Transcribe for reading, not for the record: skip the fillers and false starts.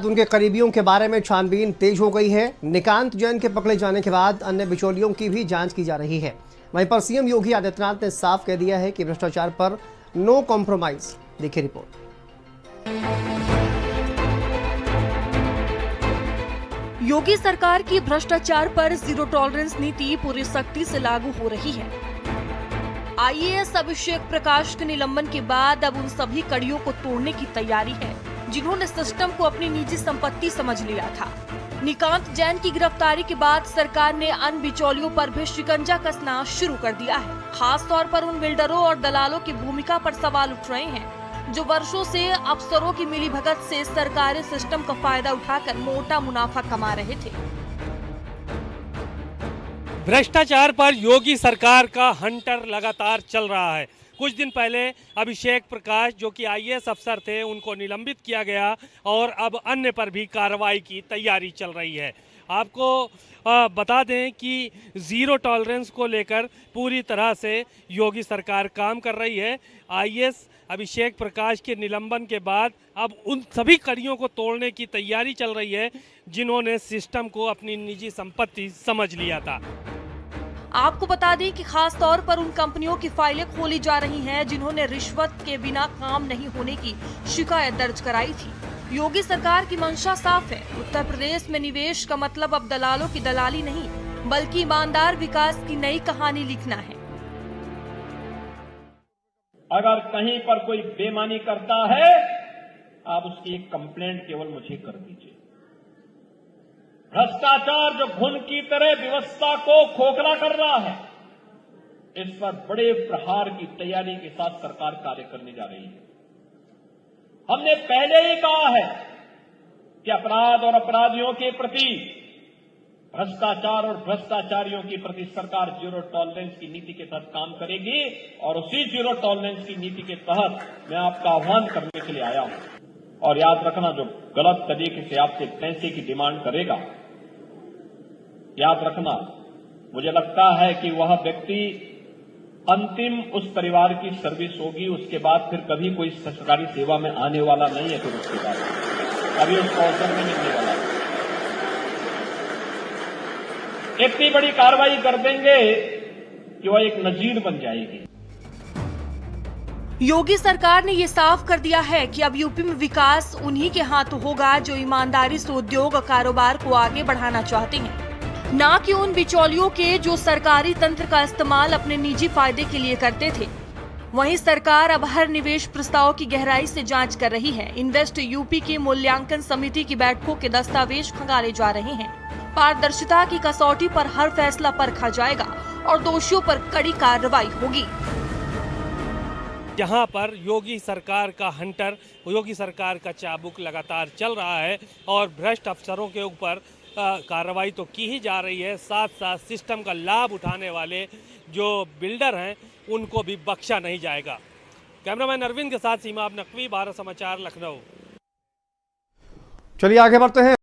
उनके करीबियों के बारे में छानबीन तेज हो गई है। निकांत जैन के पकड़े जाने के बाद अन्य बिचौलियों की भी जांच की जा रही है। वहीं पर सीएम योगी आदित्यनाथ ने साफ कह दिया है कि भ्रष्टाचार पर नो कॉम्प्रोमाइज। देखिए रिपोर्ट। योगी सरकार की भ्रष्टाचार पर जीरो टॉलरेंस नीति पूरी सख्ती से लागू हो रही है। आईएएस अभिषेक प्रकाश के निलंबन के बाद अब उन सभी कड़ियों को तोड़ने की तैयारी है जिन्होंने सिस्टम को अपनी निजी संपत्ति समझ लिया था। निकांत जैन की गिरफ्तारी के बाद सरकार ने अन्य बिचौलियों पर भी शिकंजा कसना शुरू कर दिया है। खास तौर पर उन बिल्डरों और दलालों की भूमिका पर सवाल उठ रहे हैं जो वर्षों से अफसरों की मिलीभगत से सरकारी सिस्टम का फायदा उठाकर मोटा मुनाफा कमा रहे थे। भ्रष्टाचार पर योगी सरकार का हंटर लगातार चल रहा है। कुछ दिन पहले अभिषेक प्रकाश जो कि आईएएस अफसर थे उनको निलंबित किया गया और अब अन्य पर भी कार्रवाई की तैयारी चल रही है। आपको बता दें कि ज़ीरो टॉलरेंस को लेकर पूरी तरह से योगी सरकार काम कर रही है। आईएएस अभिषेक प्रकाश के निलंबन के बाद अब उन सभी कड़ियों को तोड़ने की तैयारी चल रही है जिन्होंने सिस्टम को अपनी निजी संपत्ति समझ लिया था। आपको बता दें कि खास तौर पर उन कंपनियों की फाइलें खोली जा रही हैं जिन्होंने रिश्वत के बिना काम नहीं होने की शिकायत दर्ज कराई थी। योगी सरकार की मंशा साफ है। उत्तर प्रदेश में निवेश का मतलब अब दलालों की दलाली नहीं बल्कि ईमानदार विकास की नई कहानी लिखना है। अगर कहीं पर कोई बेईमानी करता है आप उसकी एक कंप्लेंट केवल मुझे कर दीजिए। भ्रष्टाचार जो घुन की तरह व्यवस्था को खोखला कर रहा है, इस पर बड़े प्रहार की तैयारी के साथ सरकार कार्य करने जा रही है। हमने पहले ही कहा है कि अपराध और अपराधियों के प्रति, भ्रष्टाचार और भ्रष्टाचारियों के प्रति सरकार जीरो टॉलरेंस की नीति के तहत काम करेगी और उसी जीरो टॉलरेंस की नीति के तहत मैं आपका आह्वान करने के लिए आया हूं। और याद रखना, जो गलत तरीके से आपसे पैसे की डिमांड करेगा, याद रखना, मुझे लगता है कि वह व्यक्ति अंतिम उस परिवार की सर्विस होगी, उसके बाद फिर कभी कोई सरकारी सेवा में आने वाला नहीं है। फिर उसके बाद कभी उसको अवसर नहीं मिलने वाला। इतनी बड़ी कार्रवाई कर देंगे कि वह एक नजीर बन जाएगी। योगी सरकार ने ये साफ कर दिया है कि अब यूपी में विकास उन्हीं के हाथ होगा जो ईमानदारी से उद्योग और कारोबार को आगे बढ़ाना चाहते हैं, ना कि उन बिचौलियों के जो सरकारी तंत्र का इस्तेमाल अपने निजी फायदे के लिए करते थे। वहीं सरकार अब हर निवेश प्रस्ताव की गहराई से जांच कर रही है। इन्वेस्ट यूपी की मूल्यांकन समिति की बैठकों के दस्तावेज खंगाले जा रहे हैं। पारदर्शिता की कसौटी पर हर फैसला परखा जाएगा और दोषियों पर कड़ी कार्रवाई होगी। जहां पर योगी सरकार का हंटर, योगी सरकार का चाबुक लगातार चल रहा है और भ्रष्ट अफसरों के ऊपर कार्रवाई तो की ही जा रही है, साथ साथ सिस्टम का लाभ उठाने वाले जो बिल्डर हैं उनको भी बख्शा नहीं जाएगा। कैमरामैन अरविंद के साथ सीमा नकवी, भारत समाचार, लखनऊ। चलिए आगे बढ़ते हैं।